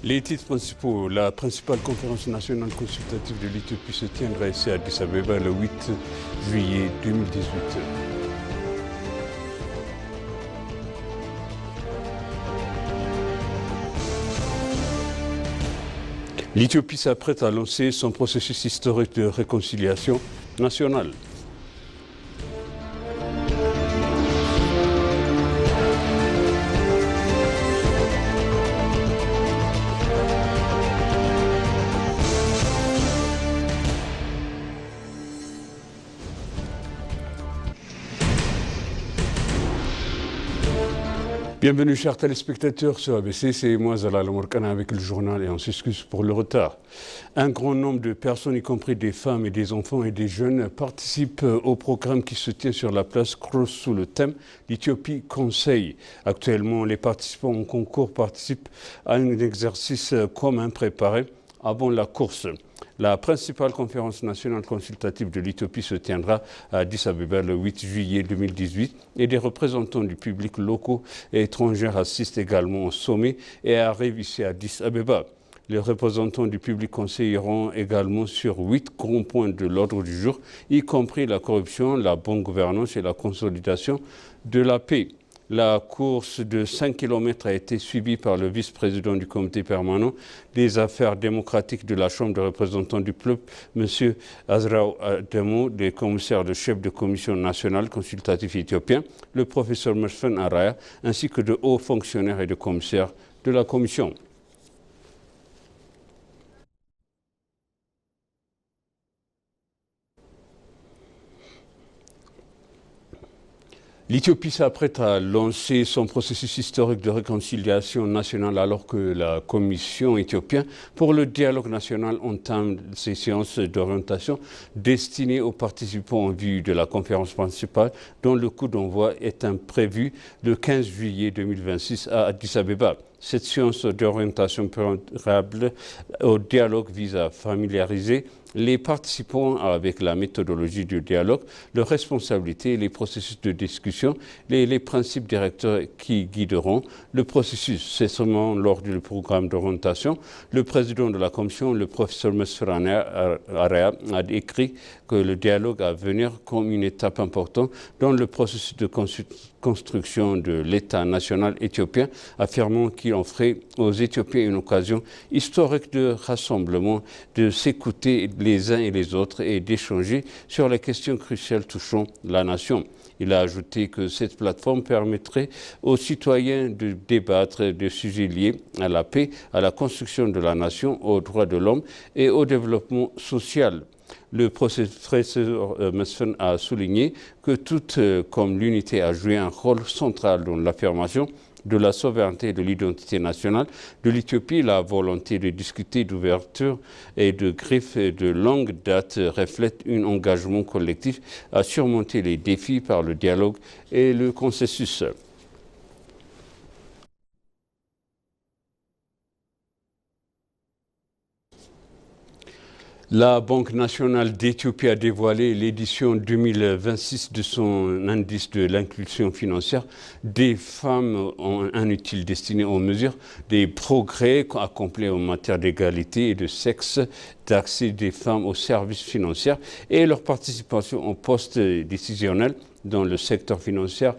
Les titres principaux. La principale conférence nationale consultative de l'Éthiopie se tiendra ici à Addis Abeba le 8 juillet 2018. L'Éthiopie s'apprête à lancer son processus historique de réconciliation nationale. Bienvenue chers téléspectateurs sur ABC, c'est moi Zalal Morkana avec le journal et on s'excuse pour le retard. Un grand nombre de personnes, y compris des femmes et des enfants et des jeunes, participent au programme qui se tient sur la place Cross sous le thème l'Éthiopie conseille. Actuellement, les participants au concours participent à un exercice commun préparé avant la course. La principale conférence nationale consultative de l'Éthiopie se tiendra à Addis Abeba le 8 juillet 2018 et des représentants du public locaux et étrangers assistent également au sommet et arrivent ici à Addis Abeba. Les représentants du public conseilleront également sur 8 grands points de l'ordre du jour, y compris la corruption, la bonne gouvernance et la consolidation de la paix. La course de 5 km a été suivie par le vice-président du comité permanent des affaires démocratiques de la Chambre des représentants du peuple, M. Azraou Ademo, des commissaires de chef de commission nationale consultative éthiopien, le professeur Mesfen Araya, ainsi que de hauts fonctionnaires et de commissaires de la commission. L'Éthiopie s'apprête à lancer son processus historique de réconciliation nationale alors que la Commission éthiopienne pour le dialogue national entame ses séances d'orientation destinées aux participants en vue de la conférence principale dont le coup d'envoi est prévu le 15 juillet 2026 à Addis Abeba. Cette séance d'orientation préalable au dialogue vise à familiariser les participants avec la méthodologie du dialogue, leurs responsabilités, les processus de discussion, les principes directeurs qui guideront le processus. C'est seulement lors du programme d'orientation. Le président de la commission, le professeur Mesfen Araya, a écrit que le dialogue à venir comme une étape importante dans le processus de construction de l'État national éthiopien, affirmant qu'il offrait aux Éthiopiens une occasion historique de rassemblement, de s'écouter les uns et les autres et d'échanger sur les questions cruciales touchant la nation. Il a ajouté que cette plateforme permettrait aux citoyens de débattre de sujets liés à la paix, à la construction de la nation, aux droits de l'homme et au développement social. Le professeur Mesfen a souligné que toute comme l'unité a joué un rôle central dans l'affirmation de la souveraineté et de l'identité nationale de l'Éthiopie. La volonté de discuter d'ouverture et de griffe de longue date reflète un engagement collectif à surmonter les défis par le dialogue et le consensus. La Banque nationale d'Éthiopie a dévoilé l'édition 2026 de son indice de l'inclusion financière des femmes en un outil destiné aux mesures des progrès accomplis en matière d'égalité et de sexe, d'accès des femmes aux services financiers et leur participation aux postes décisionnels dans le secteur financier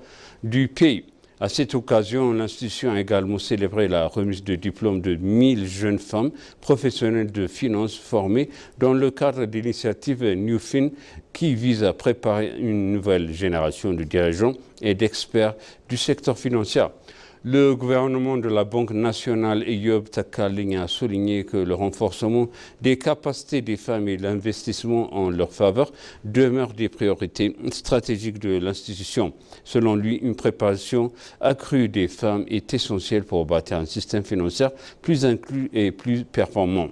du pays. À cette occasion, l'institution a également célébré la remise de diplômes de 1000 jeunes femmes professionnelles de finances formées dans le cadre de l'initiative NewFin qui vise à préparer une nouvelle génération de dirigeants et d'experts du secteur financier. Le gouvernement de la Banque nationale Eyob Takaling a souligné que le renforcement des capacités des femmes et l'investissement en leur faveur demeurent des priorités stratégiques de l'institution. Selon lui, une préparation accrue des femmes est essentielle pour bâtir un système financier plus inclus et plus performant.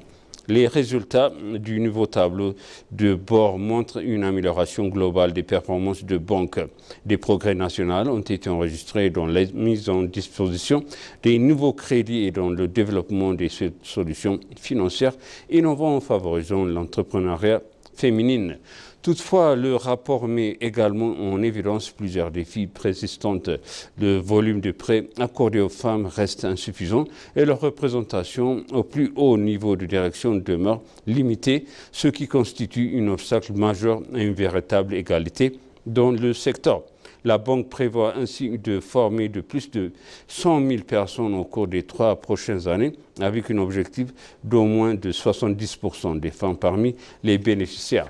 Les résultats du nouveau tableau de bord montrent une amélioration globale des performances de banque. Des progrès nationaux ont été enregistrés dans la mise en disposition des nouveaux crédits et dans le développement des solutions financières innovant en favorisant l'entrepreneuriat féminine. Toutefois, le rapport met également en évidence plusieurs défis persistants. Le volume de prêts accordés aux femmes reste insuffisant et leur représentation au plus haut niveau de direction demeure limitée, ce qui constitue un obstacle majeur à une véritable égalité dans le secteur. La banque prévoit ainsi de former de plus de 100 000 personnes au cours des 3 prochaines années, avec un objectif d'au moins de 70% des femmes parmi les bénéficiaires.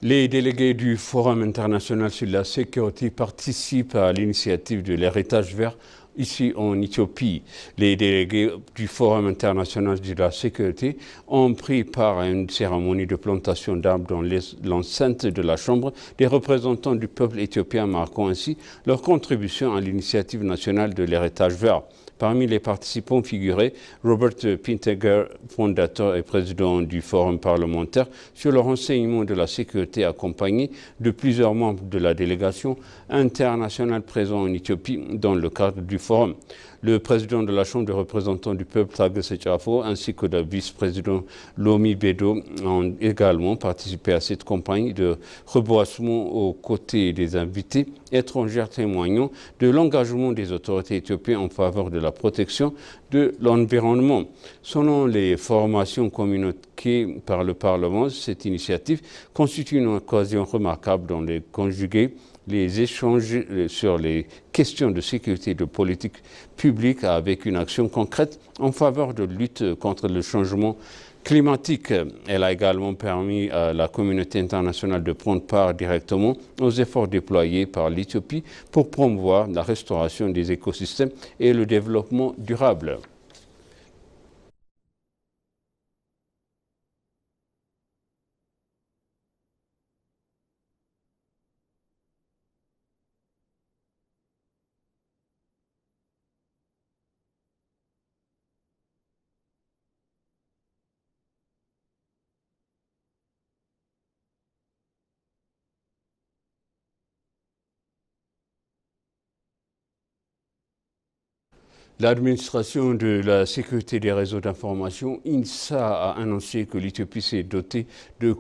Les délégués du Forum international sur la sécurité participent à l'initiative de l'héritage vert ici en Éthiopie. Les délégués du Forum international de la sécurité ont pris part à une cérémonie de plantation d'arbres dans l'enceinte de la Chambre des représentants du peuple éthiopien, marquant ainsi leur contribution à l'initiative nationale de l'héritage vert. Parmi les participants figuraient Robert Pinteger, fondateur et président du Forum parlementaire sur le renseignement de la sécurité, accompagné de plusieurs membres de la délégation internationale présente en Éthiopie dans le cadre du Forum. Le président de la Chambre des représentants du peuple, Tages Chafo, ainsi que le vice-président Lomi Bedo ont également participé à cette campagne de reboisement aux côtés des invités étrangers, témoignant de l'engagement des autorités éthiopiennes en faveur de la protection de l'environnement. Selon les formations communiquées par le Parlement, cette initiative constitue une occasion remarquable dans les conjuguer les échanges sur les questions de sécurité et de politique publique avec une action concrète en faveur de lutte contre le changement climatique. Elle a également permis à la communauté internationale de prendre part directement aux efforts déployés par l'Éthiopie pour promouvoir la restauration des écosystèmes et le développement durable. L'administration de la sécurité des réseaux d'information, INSA, a annoncé que l'Éthiopie s'est dotée de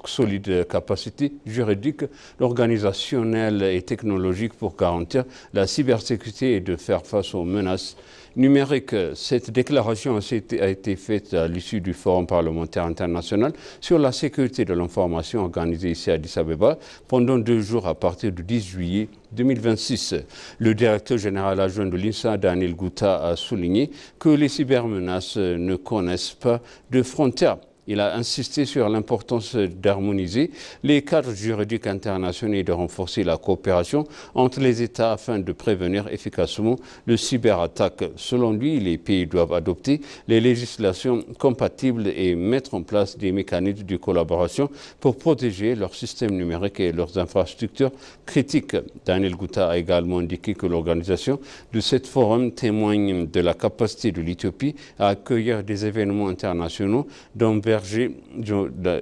solides capacités juridiques, organisationnelles et technologiques pour garantir la cybersécurité et de faire face aux menaces numériques. Cette déclaration a été faite à l'issue du Forum parlementaire international sur la sécurité de l'information organisé ici à Addis Abeba pendant 2 jours à partir du 10 juillet 2026. Le directeur général adjoint de l'INSA, Daniel Gouta, a souligné que les cybermenaces ne connaissent pas de frontières. Il a insisté sur l'importance d'harmoniser les cadres juridiques internationaux et de renforcer la coopération entre les États afin de prévenir efficacement le cyberattaque. Selon lui, les pays doivent adopter les législations compatibles et mettre en place des mécanismes de collaboration pour protéger leurs systèmes numériques et leurs infrastructures critiques. Daniel Gouta a également indiqué que l'organisation de ce forum témoigne de la capacité de l'Éthiopie à accueillir des événements internationaux d'envergure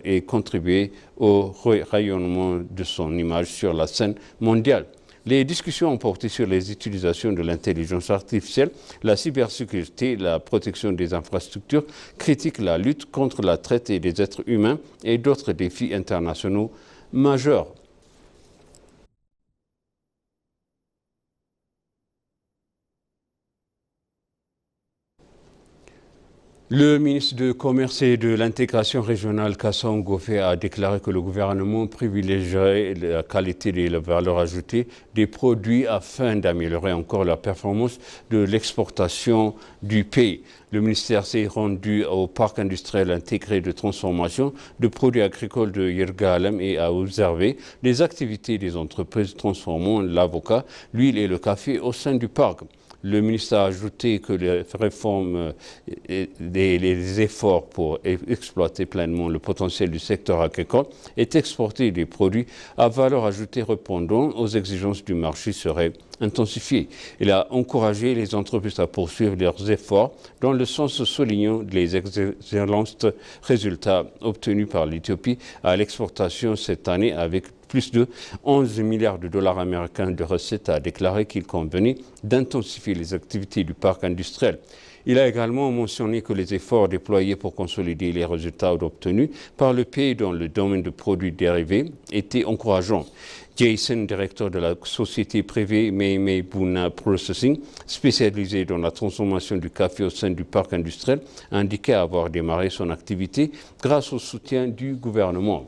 et contribuer au rayonnement de son image sur la scène mondiale. Les discussions ont porté sur les utilisations de l'intelligence artificielle, la cybersécurité, la protection des infrastructures critiques, la lutte contre la traite des êtres humains et d'autres défis internationaux majeurs. Le ministre du Commerce et de l'Intégration régionale, Kasson Gofé, a déclaré que le gouvernement privilégierait la qualité et la valeur ajoutée des produits afin d'améliorer encore la performance de l'exportation du pays. Le ministère s'est rendu au parc industriel intégré de transformation de produits agricoles de Yirgalem et a observé les activités des entreprises transformant l'avocat, l'huile et le café au sein du parc. Le ministre a ajouté que les réformes et les efforts pour exploiter pleinement le potentiel du secteur agricole et exporter des produits à valeur ajoutée répondant aux exigences du marché seraient intensifiés. Il a encouragé les entreprises à poursuivre leurs efforts dans le sens soulignant les excellents résultats obtenus par l'Éthiopie à l'exportation cette année avec plus de 11 milliards de dollars américains de recettes, a déclaré qu'il convenait d'intensifier les activités du parc industriel. Il a également mentionné que les efforts déployés pour consolider les résultats obtenus par le pays dans le domaine de produits dérivés étaient encourageants. Jason, directeur de la société privée Meimei Buna Processing, spécialisée dans la transformation du café au sein du parc industriel, a indiqué avoir démarré son activité grâce au soutien du gouvernement.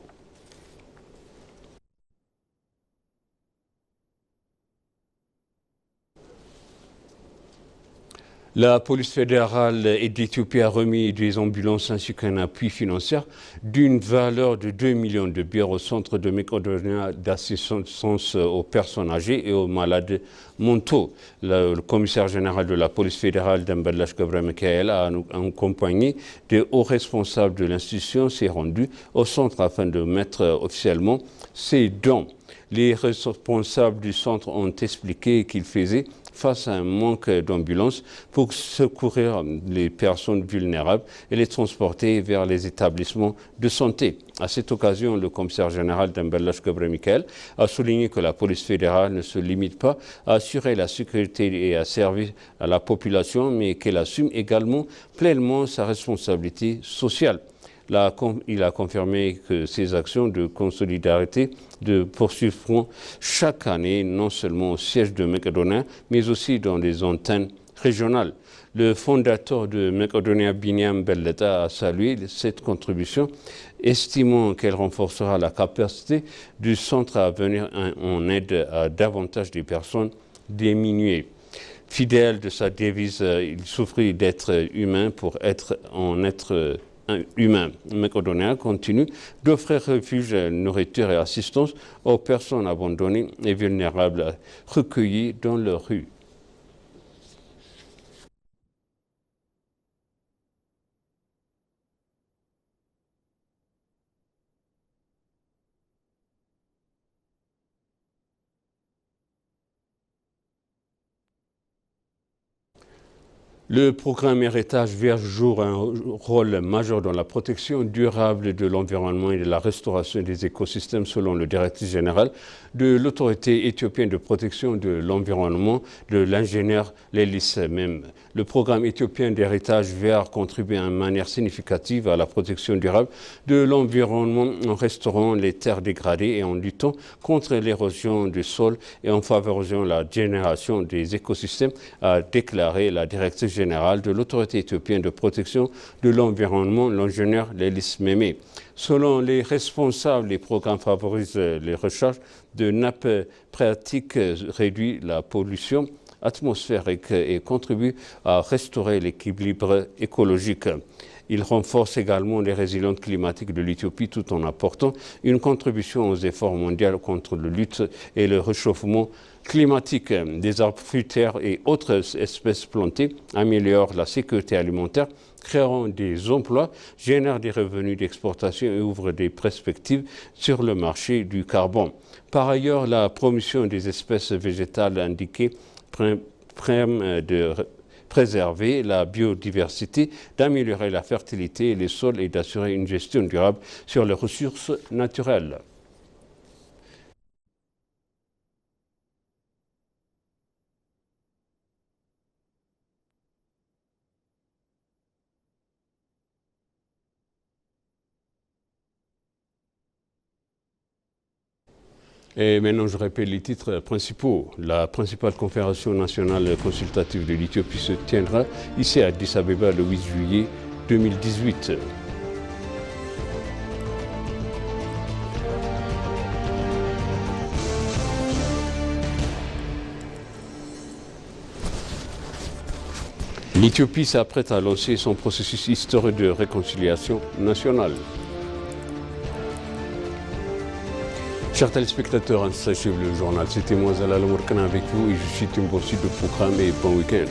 La police fédérale d'Éthiopie a remis des ambulances ainsi qu'un appui financier d'une valeur de 2 millions de bières au centre de Mécodonia d'assistance aux personnes âgées et aux malades mentaux. Le commissaire général de la police fédérale Dambalash Gabra-Mikael a accompagné des hauts responsables de l'institution s'est rendu au centre afin de mettre officiellement ses dons. Les responsables du centre ont expliqué qu'ils faisaient face à un manque d'ambulances pour secourir les personnes vulnérables et les transporter vers les établissements de santé. À cette occasion, le commissaire général Dambalash Gabra-Mikael a souligné que la police fédérale ne se limite pas à assurer la sécurité et à servir à la population, mais qu'elle assume également pleinement sa responsabilité sociale. Il a confirmé que ces actions de solidarité poursuivront chaque année, non seulement au siège de Mécodonia, mais aussi dans les antennes régionales. Le fondateur de Mécodonia, Binyam Belleta, a salué cette contribution, estimant qu'elle renforcera la capacité du centre à venir en aide à davantage de personnes diminuées. Fidèle de sa devise, il souffrit d'être humain pour être humain. Mécodonia continue d'offrir refuge, nourriture et assistance aux personnes abandonnées et vulnérables recueillies dans leurs rues. Le programme Héritage Vert joue un rôle majeur dans la protection durable de l'environnement et de la restauration des écosystèmes selon le directeur général de l'autorité éthiopienne de protection de l'environnement, de l'ingénieur Lelis Mem. Le programme éthiopien d'Héritage Vert contribue de manière significative à la protection durable de l'environnement en restaurant les terres dégradées et en luttant contre l'érosion du sol et en favorisant la génération des écosystèmes, a déclaré la directrice général de l'autorité éthiopienne de protection de l'environnement, l'ingénieur Lelis Meme. Selon les responsables, les programmes favorisent les recherches de nappes phréatiques, réduisent la pollution atmosphérique et contribuent à restaurer l'équilibre écologique. Il renforce également les résiliences climatiques de l'Éthiopie tout en apportant une contribution aux efforts mondiaux contre la lutte et le réchauffement climatique. Des arbres fruitières et autres espèces plantées améliorent la sécurité alimentaire, créeront des emplois, génèrent des revenus d'exportation et ouvrent des perspectives sur le marché du carbone. Par ailleurs, la promotion des espèces végétales indiquées permet de préserver la biodiversité, d'améliorer la fertilité des sols et d'assurer une gestion durable sur les ressources naturelles. Et maintenant, je répète les titres principaux. La principale conférence nationale consultative de l'Éthiopie se tiendra ici à Addis Abeba le 8 juillet 2018. L'Éthiopie s'apprête à lancer son processus historique de réconciliation nationale. Chers téléspectateurs, ainsi s'achève le journal. C'était moi Zalal Mourkana avec vous et je suis Timborsi de programme et bon week-end.